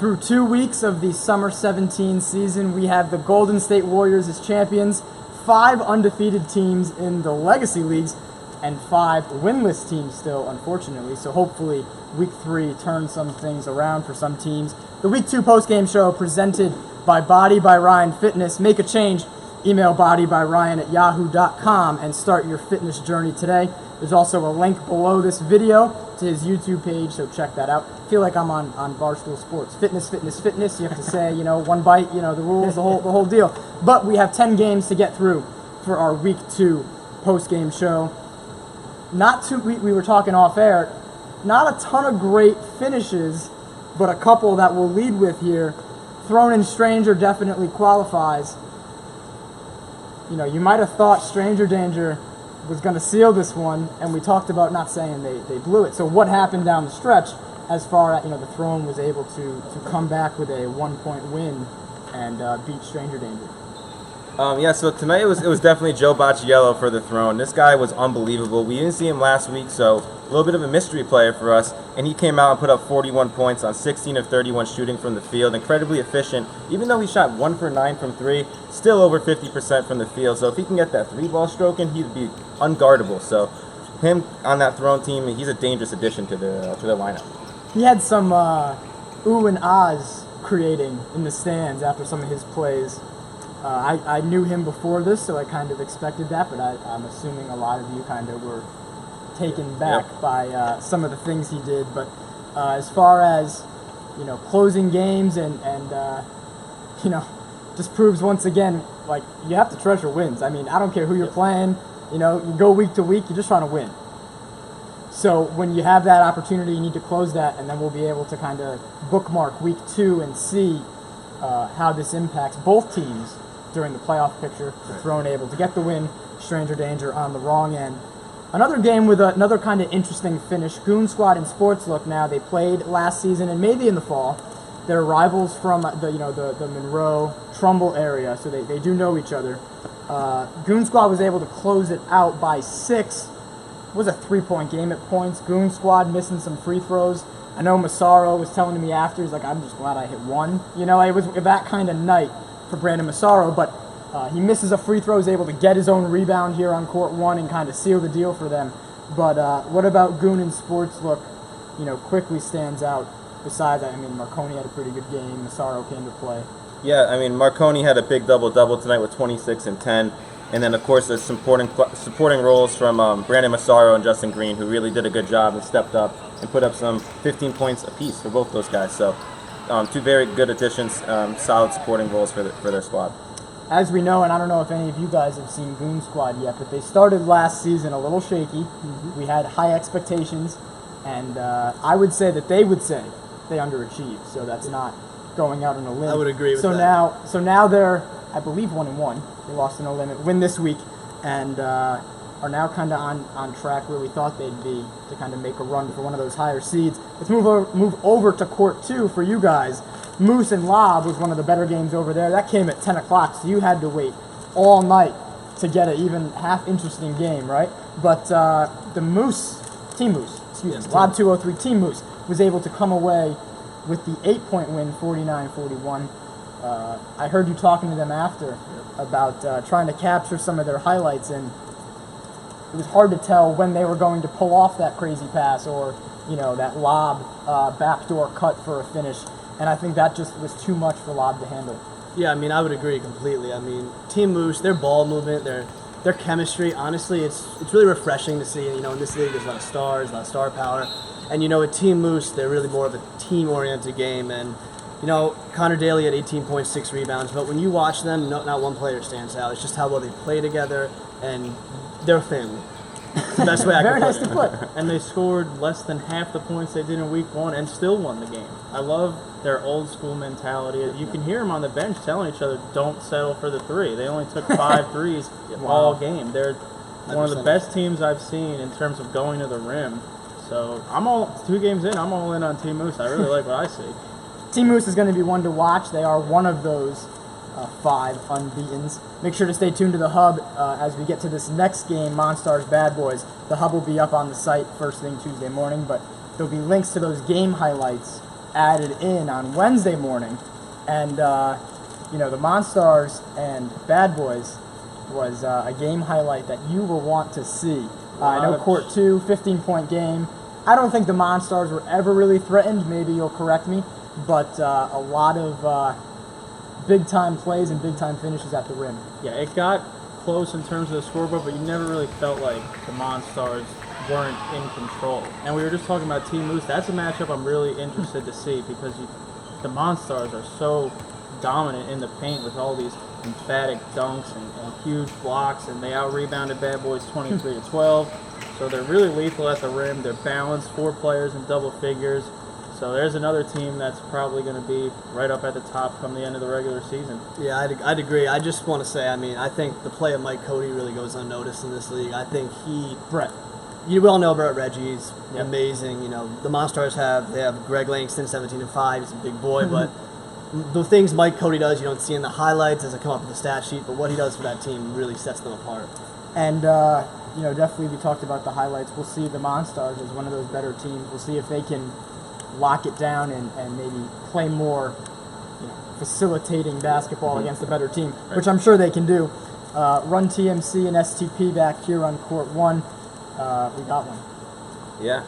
Through 2 weeks of the Summer 17 season, we have the Golden State Warriors as champions, 5 undefeated teams in the Legacy Leagues, and 5 winless teams still, unfortunately. So hopefully Week 3 turns some things around for some teams. The Week 2 postgame show presented by Body by Ryan Fitness. Make a change. Email bodybyryan@yahoo.com and start your fitness journey today. There's also a link below this video to his YouTube page, so check that out. I feel like I'm on Barstool Sports. Fitness, fitness, fitness. You have to say, one bite, the rules, the whole deal. But we have 10 games to get through for our Week 2 post-game show. We were talking off air, not a ton of great finishes, but a couple that we'll lead with here. Thrown in Stranger definitely qualifies. You might have thought Stranger Danger was going to seal this one, and we talked about not saying they blew it. So what happened down the stretch as far as, the Throne was able to come back with a 1-point win and beat Stranger Danger? So tonight it was definitely Joe Bocciello for the Throne. This guy was unbelievable. We didn't see him last week, so a little bit of a mystery player for us. And he came out and put up 41 points on 16 of 31 shooting from the field. Incredibly efficient. Even though he shot 1 for 9 from 3, still over 50% from the field. So if he can get that 3-ball stroking, he'd be unguardable. So him on that Throne team, he's a dangerous addition to the lineup. He had some ooh and ahs creating in the stands after some of his plays. I knew him before this, so I kind of expected that, but I'm assuming a lot of you kind of were taken back by some of the things he did. But as far as, closing games and just proves once again, like, you have to treasure wins. I mean, I don't care who you're playing, you go week to week, you're just trying to win. So when you have that opportunity, you need to close that, and then we'll be able to kind of bookmark Week 2 and see how this impacts both teams during the playoff picture. The Throne able to get the win, Stranger Danger on the wrong end. Another game with another kind of interesting finish. Goon Squad and Sportslook now. They played last season and maybe in the fall. They're rivals from the Monroe, Trumbull area, so they do know each other. Goon Squad was able to close it out by 6. It was a 3-point game at points. Goon Squad missing some free throws. I know Massaro was telling me after, he's like, I'm just glad I hit 1. It was that kind of night for Brandon Massaro, but he misses a free throw, is able to get his own rebound here on court 1 and kind of seal the deal for them. But what about Goon and Sportslook, quickly stands out? Besides, Marconi had a pretty good game. Massaro came to play. Yeah, Marconi had a big double-double tonight with 26 and 10. And then, of course, there's supporting roles from Brandon Massaro and Justin Green, who really did a good job and stepped up and put up some 15 points apiece for both those guys. So 2 very good additions, solid supporting roles for their squad. As we know, and I don't know if any of you guys have seen Goon Squad yet, but they started last season a little shaky. We had high expectations, and I would say that they would say they underachieved. So that's not going out on a limb. I would agree with that. So now they're, I believe, 1-1. They lost to No Limit, win this week, and are now kind of on track where we thought they'd be to kind of make a run for one of those higher seeds. Let's move over to Court 2 for you guys. Moose and Lob was one of the better games over there. That came at 10 o'clock, so you had to wait all night to get an even half interesting game, right? But the Team Moose, Lob 203 Team Moose was able to come away with the 8-point win, 49-41. I heard you talking to them after about trying to capture some of their highlights, and it was hard to tell when they were going to pull off that crazy pass or, that Lob backdoor cut for a finish. And I think that just was too much for Lob to handle. Yeah, I would agree completely. Team Moose, their ball movement, their chemistry, honestly, it's really refreshing to see. In this league, there's a lot of stars, a lot of star power. And, with Team Moose, they're really more of a team-oriented game. And, Connor Daly had 18.6 rebounds. But when you watch them, not one player stands out. It's just how well they play together, and they're a family. It's the best way I can Very nice to put. And they scored less than half the points they did in Week 1 and still won the game. I love their old school mentality. You can hear them on the bench telling each other, don't settle for the 3. They only took 5 threes all game. They're one of the best teams I've seen in terms of going to the rim. So 2 games in, I'm all in on Team Moose. I really like what I see. Team Moose is going to be one to watch. They are one of those 5 unbeatens. Make sure to stay tuned to the Hub as we get to this next game, Monstars Bad Boys. The Hub will be up on the site first thing Tuesday morning, but there'll be links to those game highlights added in on Wednesday morning, and the Monstars and Bad Boys was a game highlight that you will want to see. I know Court 2, 15-point game. I don't think the Monstars were ever really threatened. Maybe you'll correct me, but a lot of big-time plays and big-time finishes at the rim. Yeah, it got close in terms of the scoreboard, but you never really felt like the Monstars weren't in control. And we were just talking about Team Moose. That's a matchup I'm really interested to see because the Monstars are so dominant in the paint with all these emphatic dunks and huge blocks, and they out-rebounded Bad Boys 23-12. So they're really lethal at the rim. They're balanced, 4 players in double figures. So there's another team that's probably going to be right up at the top come the end of the regular season. Yeah, I'd agree. I just want to say, I think the play of Mike Cody really goes unnoticed in this league. I think Brett, you all know Brett Reggie. He's amazing. The Monstars they have Greg Langston, 17-5. He's a big boy, but the things Mike Cody does, you don't see in the highlights as it come up in the stat sheet, but what he does for that team really sets them apart. And, definitely we talked about the highlights. We'll see the Monstars as one of those better teams. We'll see if they can lock it down and maybe play more facilitating basketball against the better team, which I'm sure they can do. Run TMC and STP back here on Court 1. We got one. Yeah.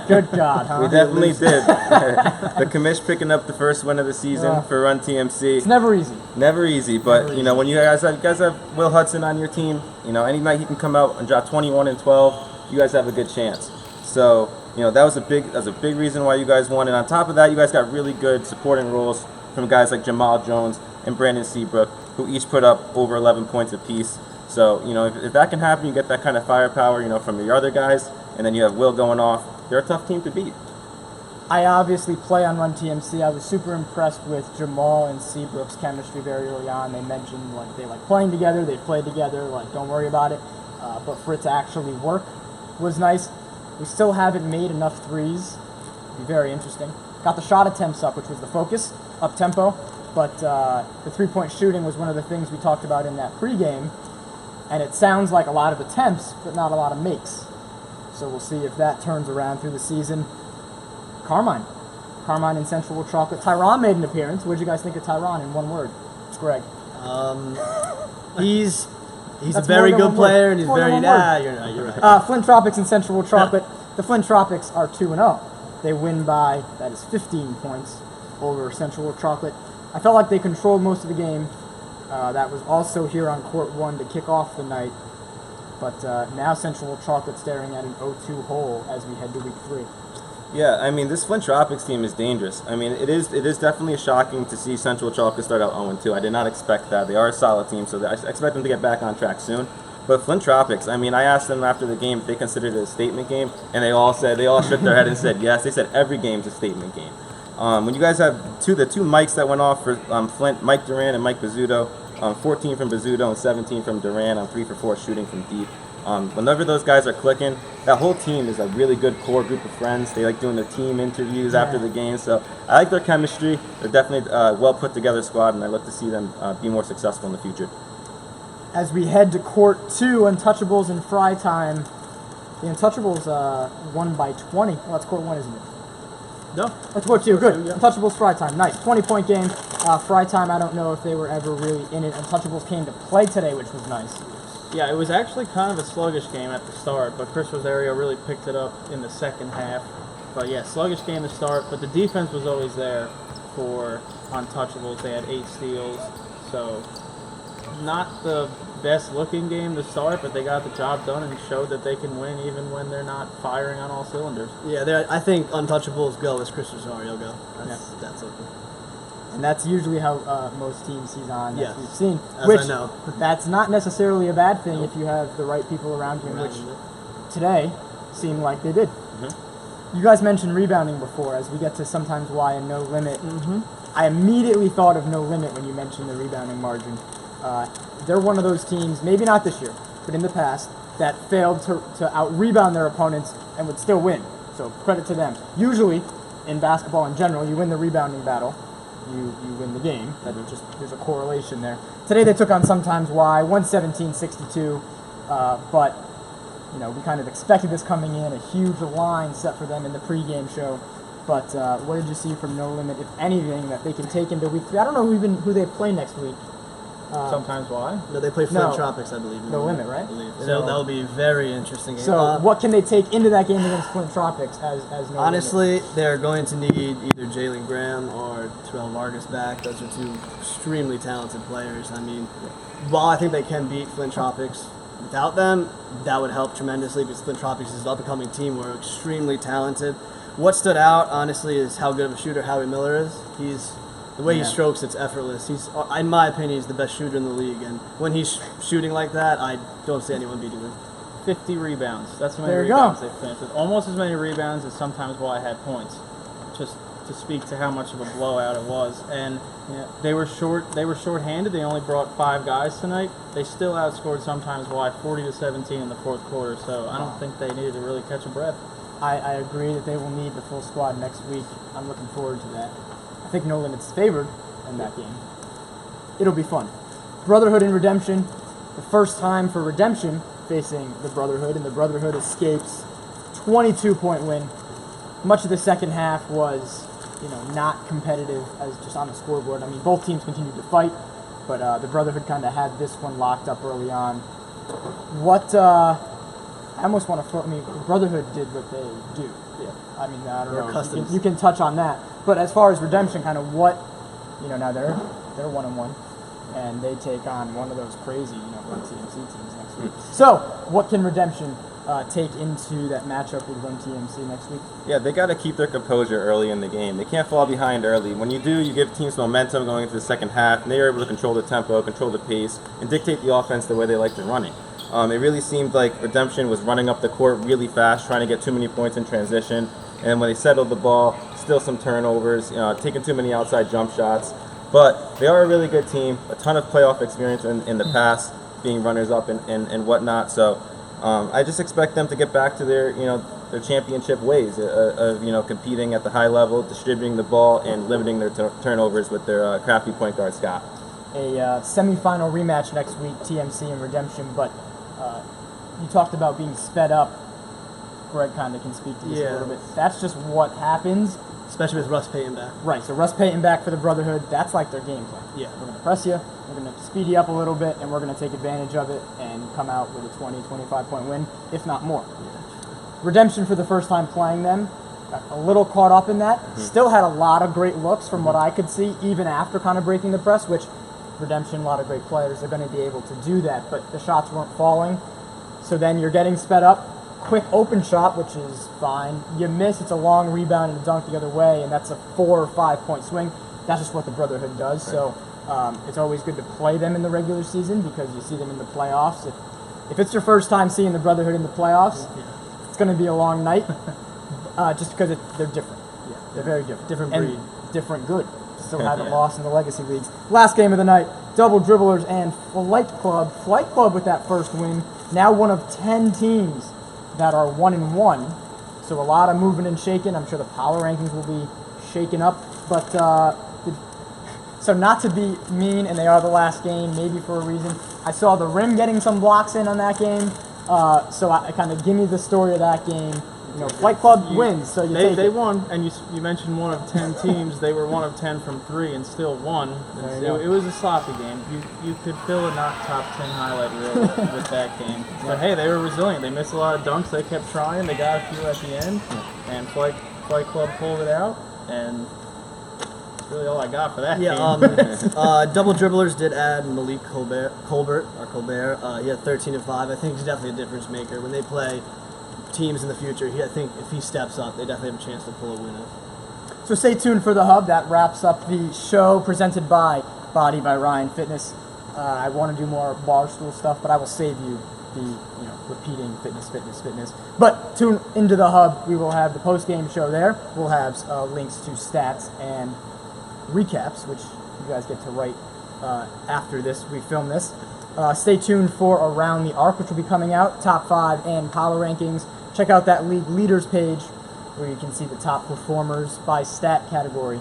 Good God, huh? We definitely did. The commish picking up the first win of the season for Run TMC. It's never easy. Never easy, but when you guys have Will Hudson on your team, any night he can come out and drop 21 and 12, you guys have a good chance. So, that was a big reason why you guys won. And on top of that, you guys got really good supporting roles from guys like Jamal Jones and Brandon Seabrook, who each put up over 11 points apiece. So, if that can happen, you get that kind of firepower, from your other guys, and then you have Will going off. They're a tough team to beat. I obviously play on Run TMC. I was super impressed with Jamal and Seabrook's chemistry very early on. They mentioned they like playing together, they played together, don't worry about it. But for it to actually work was nice. We still haven't made enough threes. It'd be very interesting. Got the shot attempts up, which was the focus, up tempo. But the three-point shooting was one of the things we talked about in that pregame. And it sounds like a lot of attempts, but not a lot of makes. So we'll see if that turns around through the season. Carmine and Central Chocolate. Tyron made an appearance. What did you guys think of Tyron in one word? Greg. He's a very good player, and he's very you're right. Flint Tropics and Central Chocolate. The Flint Tropics are 2-0. They win by, that is 15 points over Central Chocolate. I felt like they controlled most of the game. That was also here on Court 1 to kick off the night. But now Central Chocolate staring at an 0-2 hole as we head to week 3. Yeah, this Flint Tropics team is dangerous. It is definitely shocking to see Central Chocolate start out 0-2. I did not expect that. They are a solid team, so I expect them to get back on track soon. But Flint Tropics, I asked them after the game if they considered it a statement game, and they all shook their head and said yes. They said every game's a statement game. When you guys have the two mics that went off for Flint, Mike Duran and Mike Bizzuto, 14 from Bizzuto and 17 from Duran on 3 for 4 shooting from deep. Whenever those guys are clicking, that whole team is a really good core group of friends. They like doing their team interviews after the game. So I like their chemistry. They're definitely a well put together squad, and I look to see them be more successful in the future. As we head to Court 2, Untouchables and Fry Time. The Untouchables won by 20. Well, that's Court 1, isn't it? No. That's Court 2. Good. Untouchables, Fry Time. Nice. 20-point game. Fry Time, I don't know if they were ever really in it. Untouchables came to play today, which was nice. Yeah, it was actually kind of a sluggish game at the start, but Chris Rosario really picked it up in the second half. But yeah, sluggish game to start, but the defense was always there for Untouchables. They had 8 steals, so not the best looking game to start, but they got the job done and showed that they can win even when they're not firing on all cylinders. Yeah, I think Untouchables go as Chris Rosario go. That's okay. And that's usually how most teams he's on, as we've seen. As which, I know. That's not necessarily a bad thing if you have the right people around you, which today seemed like they did. Mm-hmm. You guys mentioned rebounding before, as we get to sometimes why and No Limit. Mm-hmm. I immediately thought of No Limit when you mentioned the rebounding margin. They're one of those teams, maybe not this year, but in the past, that failed to out-rebound their opponents and would still win. So credit to them. Usually, in basketball in general, you win the rebounding battle. You win the game. There's a correlation there. Today they took on Sometimes Why, 117-62, but we kind of expected this coming in, a huge line set for them in the pregame show. But what did you see from No Limit, if anything, that they can take into week 3? I don't know who they play next week. Sometimes why? No, they play Flint No. Tropics, I believe. No Limit, right? I believe. So- So that'll be a very interesting game. So what can they take into that game against Flint Tropics as No Honestly, they're going to need either Jalen Graham or Terrell Vargas back. Those are two extremely talented players. I mean, while I think they can beat Flint Tropics, without them, that would help tremendously because Flint Tropics is an up-and-coming team. We're extremely talented. What stood out, honestly, is how good of a shooter Howie Miller is. The way he strokes, it's effortless. He's, in my opinion, he's the best shooter in the league. And when he's shooting like that, I don't see anyone beating him. 50 rebounds. That's how many There you rebounds go. they finished with. Almost as many rebounds as sometimes why I had points. Just to speak to how much of a blowout it was. And they were short-handed. They only brought 5 guys tonight. They still outscored sometimes why 40-17 in the fourth quarter. So I don't think they needed to really catch a breath. I agree that they will need the full squad next week. I'm looking forward to that. I think No Limit's favored in that game. It'll be fun. Brotherhood and Redemption. The first time for Redemption facing the Brotherhood, and the Brotherhood escapes 22-point win. Much of the second half was, not competitive as just on the scoreboard. I mean, both teams continued to fight, but the Brotherhood kind of had this one locked up early on. I almost want to. The Brotherhood did what they do. Yeah. I mean, I don't They're know. accustomed. You can touch on that, but as far as Redemption, kind of what, now they're 1-1, and they take on one of those crazy, Run TMC teams next week. So, what can Redemption take into that matchup with Run TMC next week? Yeah, they got to keep their composure early in the game. They can't fall behind early. When you do, you give teams momentum going into the second half, and they are able to control the tempo, control the pace, and dictate the offense the way they like to run it. It really seemed like Redemption was running up the court really fast, trying to get too many points in transition, and when they settled the ball, still some turnovers, taking too many outside jump shots. But they are a really good team, a ton of playoff experience in the past, being runners-up and whatnot. So I just expect them to get back to their championship ways of competing at the high level, distributing the ball, and limiting their turnovers with their crafty point guard Scott. A semifinal rematch next week, TMC and Redemption, but you talked about being sped up. Greg kind of can speak to this a little bit. That's just what happens. Especially with Russ Payton back. Right, so Russ Payton back for the Brotherhood, that's like their game plan. Yeah. We're going to press you, we're going to speed you up a little bit, and we're going to take advantage of it and come out with a 20, 25-point win, if not more. Redemption, for the first time playing them, got a little caught up in that. Still had a lot of great looks from what I could see, even after kind of breaking the press, which Redemption, a lot of great players are going to be able to do that, but the shots weren't falling. So then you're getting sped up. Quick open shot, which is fine. You miss, it's a long rebound and a dunk the other way, and that's a 4 or 5 point swing. That's just what the Brotherhood does. So it's always good to play them in the regular season because you see them in the playoffs. If it's your first time seeing the Brotherhood in the playoffs, it's going to be a long night just because they're different. Yeah. They're very different. Different And breed. different good. Still haven't lost in the Legacy Leagues. Last game of the night, Double Dribblers and Flight Club. Flight Club with that first win. Now one of 10 teams that are 1-1. So a lot of moving and shaking. I'm sure the power rankings will be shaken up. But so not to be mean, and they are the last game, maybe for a reason. I saw the Rim getting some blocks in on that game. So I kind of give me the story of that game. Flight Club wins, so They won, and you mentioned one of 10 teams. They were 1 of 10 from 3 and still won. It was a sloppy game. You could fill a not top 10 highlight reel with that game. But hey, they were resilient. They missed a lot of dunks. They kept trying. They got a few at the end, and Flight Club pulled it out. And that's really all I got for that game. Double Dribblers did add Malik Colbert. He had 13 and 5. I think he's definitely a difference maker when they play teams in the future. I think if he steps up, they definitely have a chance to pull a win out. So stay tuned for the Hub. That wraps up the show presented by Body by Ryan Fitness. I want to do more Barstool stuff, but I will save you the repeating fitness. But tune into the Hub. We will have the post-game show there. We'll have links to stats and recaps, which you guys get to write after we film this. Stay tuned for Around the Arc, which will be coming out, top 5 and power rankings. Check out that league leaders page where you can see the top performers by stat category.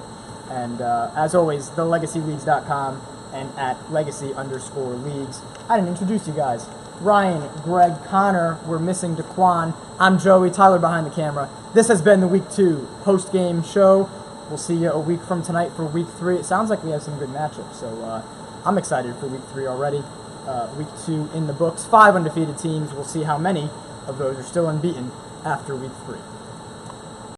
And as always, thelegacyleagues.com and at legacy_leagues. I didn't introduce you guys. Ryan, Greg, Connor. We're missing Daquan. I'm Joey, Tyler behind the camera. This has been the Week 2 post-game show. We'll see you a week from tonight for Week 3. It sounds like we have some good matchups, so I'm excited for Week 3 already. Week 2 in the books. 5 undefeated teams. We'll see how many of those are still unbeaten after Week 3.